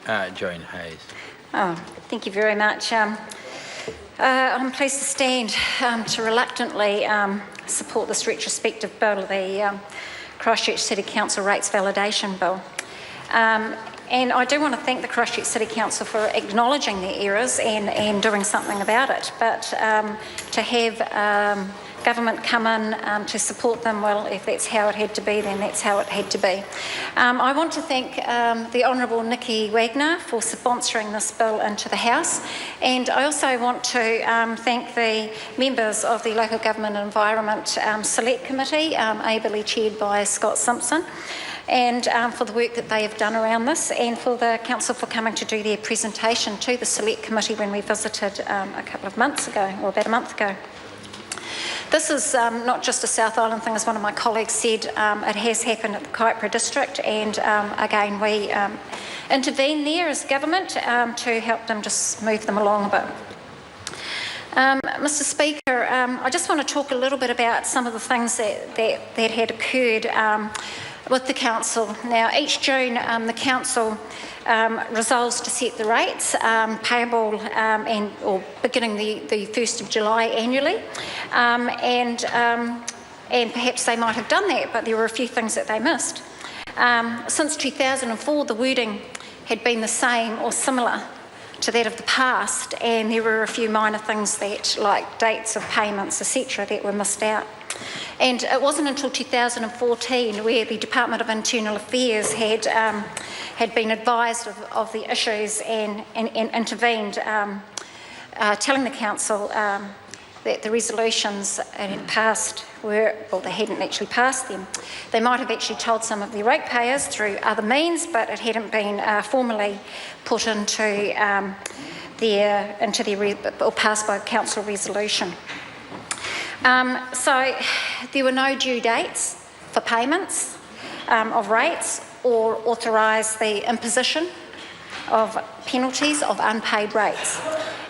Joan Hayes. Oh, thank you very much. I'm pleased to stand to reluctantly support this retrospective bill, the Christchurch City Council Rates Validation Bill. And I do want to thank the Christchurch City Council for acknowledging their errors and doing something about it. But to have government come in to support them, well, if that's how it had to be, then that's how it had to be. I want to thank the Honourable Nikki Wagner for sponsoring this bill into the House, and I also want to thank the members of the Local Government Environment Select Committee, ably chaired by Scott Simpson, and for the work that they have done around this, and for the Council for coming to do their presentation to the Select Committee when we visited a couple of months ago, or about a month ago. This is not just a South Island thing, as one of my colleagues said. It has happened at the Kaipara District, and again, we intervene there as government to help them just move them along a bit. Mr Speaker, I just want to talk a little bit about some of the things that had occurred with the Council. Now, each June, the Council resolves to set the rates payable or beginning the 1st of July annually, and perhaps they might have done that, but there were a few things that they missed. Since 2004, the wording had been the same or similar to that of the past, and there were a few minor things that, like dates of payments, etc., that were missed out. And it wasn't until 2014 where the Department of Internal Affairs had been advised of the issues and intervened, telling the Council that the resolutions had passed they hadn't actually passed them. They might have actually told some of the ratepayers through other means, but it hadn't been formally put into or passed by Council resolution. So there were no due dates for payments of rates or authorise the imposition of penalties of unpaid rates.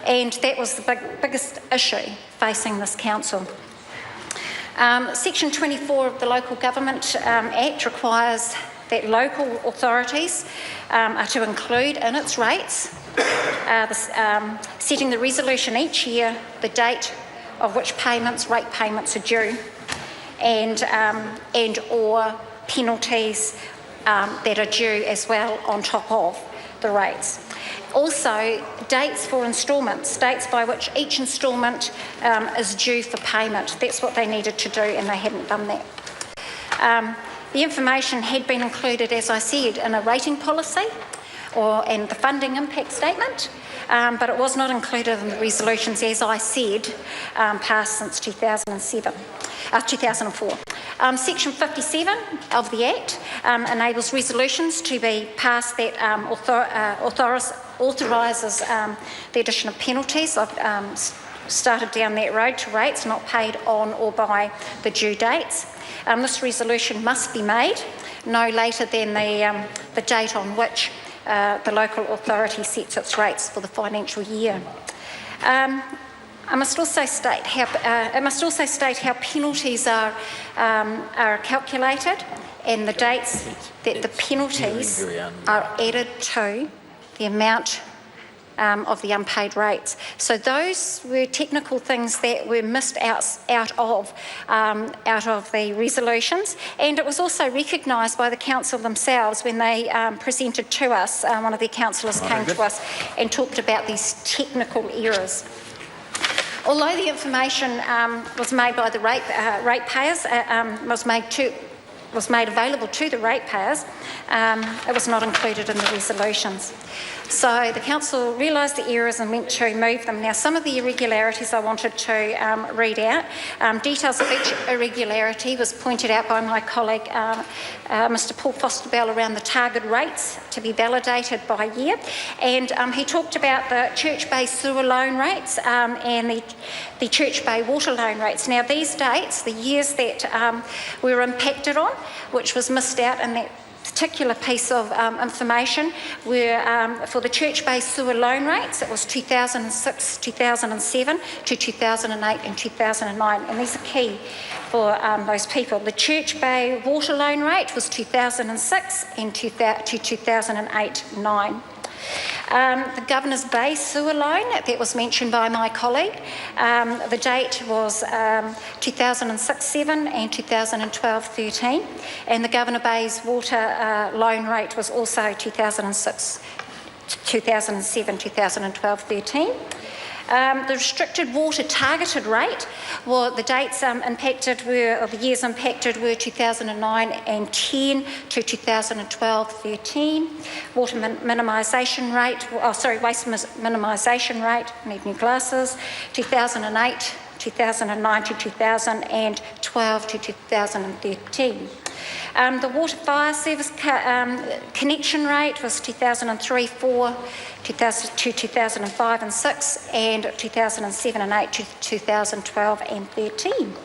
And that was the biggest issue facing this Council. Section 24 of the Local Government Act requires that local authorities are to include in its rates, setting the resolution each year, the date of which rate payments are due, and or penalties that are due as well on top of the rates. Also, dates for instalments, dates by which each instalment is due for payment. That's what they needed to do, and they hadn't done that. The information had been included, as I said, in a rating policy and the funding impact statement, but it was not included in the resolutions, as I said, passed since 2004. Section 57 of the Act enables resolutions to be passed that authorises the addition of penalties. I've started down that road to rates not paid on or by the due dates. This resolution must be made no later than the date on which the local authority sets its rates for the financial year. It must also state how penalties are calculated and the dates that the penalties are added to the amount of the unpaid rates. So those were technical things that were missed out of the resolutions, and it was also recognised by the Council themselves when they presented to us. One of their councillors came to us and talked about these technical errors. Although the information was made by the ratepayers, was made available to the ratepayers, it was not included in the resolutions. So the Council realised the errors and went to move them. Now, some of the irregularities I wanted to read out. Details of each irregularity was pointed out by my colleague, Mr Paul Fosterbell, around the target rates to be validated by year. And he talked about the Church Bay sewer loan rates and the Church Bay water loan rates. Now, these dates, the years that we were impacted on, which was missed out in that particular piece of information, were for the Church Bay sewer loan rates. It was 2006, 2007 to 2008 and 2009, and these are key for those people. The Church Bay water loan rate was 2006 and to 2008-9. The Governor's Bay sewer loan that was mentioned by my colleague, the date was 2006-7 and 2012-13, and the Governor Bay's water loan rate was also 2006, 2007, 2012-13. The restricted water targeted rate, well, the dates impacted were, or the years impacted were 2009 and 10 to 2012-13. Water minimisation rate, waste minimisation rate, need new glasses, 2008, 2009 to 2012 to 2013. The water fire service connection rate was 2003-4 to 2005 and 6, and 2007 and 8 to 2012 and 13.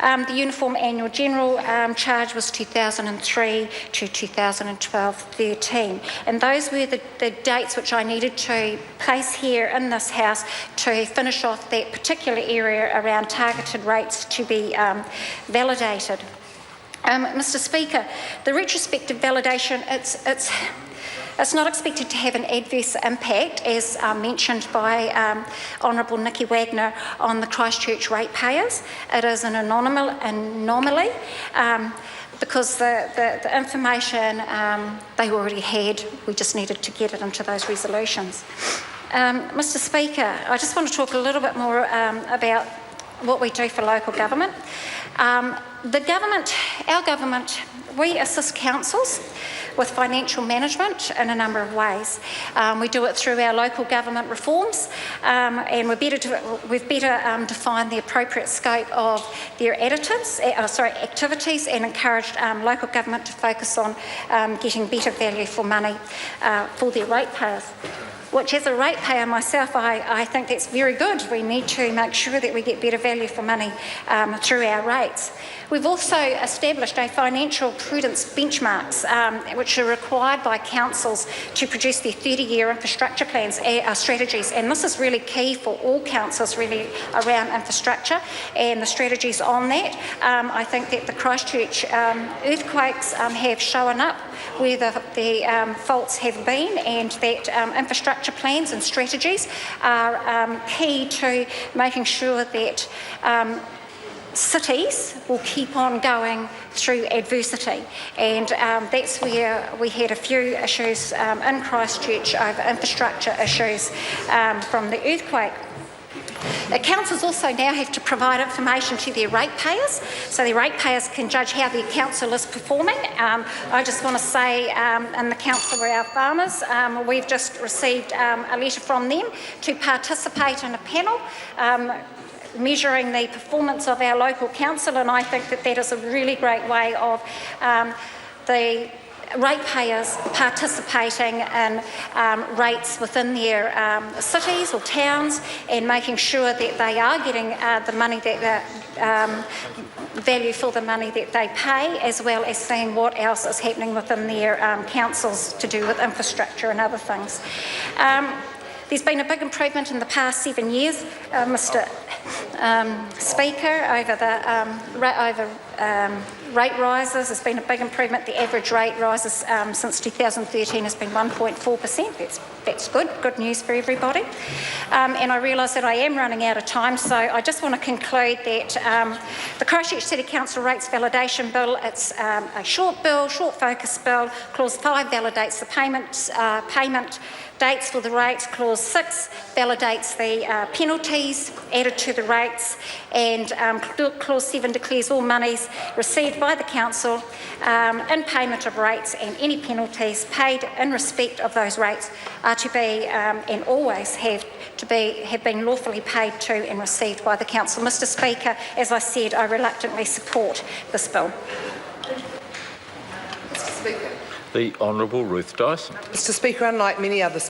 The uniform annual general charge was 2003 to 2012-13, and those were the dates which I needed to place here in this House to finish off that particular area around targeted rates to be validated. Mr. Speaker, the retrospective validation, it's not expected to have an adverse impact, as mentioned by Honourable Nikki Wagner, on the Christchurch ratepayers. It is an anomaly because the information they already had, we just needed to get it into those resolutions. Mr. Speaker, I just want to talk a little bit more about what we do for local government. Our government, we assist councils with financial management in a number of ways. We do it through our local government reforms, and we've better defined the appropriate scope of their activities, and encouraged local government to focus on getting better value for money for their ratepayers. Which, as a ratepayer myself, I think that's very good. We need to make sure that we get better value for money through our rates. We've also established a financial prudence benchmarks, which are required by councils to produce their 30-year infrastructure plans, strategies, and this is really key for all councils, really, around infrastructure and the strategies on that. I think that the Christchurch earthquakes have shown up where the faults have been, and that infrastructure plans and strategies are key to making sure that cities will keep on going through adversity, and that's where we had a few issues in Christchurch over infrastructure issues from the earthquake. The councils also now have to provide information to their ratepayers, so their ratepayers can judge how their council is performing. I just want to say, in the council where our farmers, we've just received a letter from them to participate in a panel measuring the performance of our local council, and I think that that is a really great way of the ratepayers participating in rates within their cities or towns, and making sure that they are getting the money that value for the money that they pay, as well as seeing what else is happening within their councils to do with infrastructure and other things. There's been a big improvement in the past 7 years, Mr. Speaker, over rate rises. There's been a big improvement. The average rate rises since 2013 has been 1.4%. That's good news for everybody. And I realise that I am running out of time, so I just want to conclude that the Christchurch City Council Rates Validation Bill, it's a short bill, short focus bill. Clause 5 validates the payment dates for the rates. Clause 6 validates the penalties added to the rates, and Clause 7 declares all monies received by the council in payment of rates and any penalties paid in respect of those rates are to be and always have been lawfully paid to and received by the council. Mr. Speaker, as I said, I reluctantly support this bill. The Honourable Ruth Dyson. Mr. Speaker, unlike many other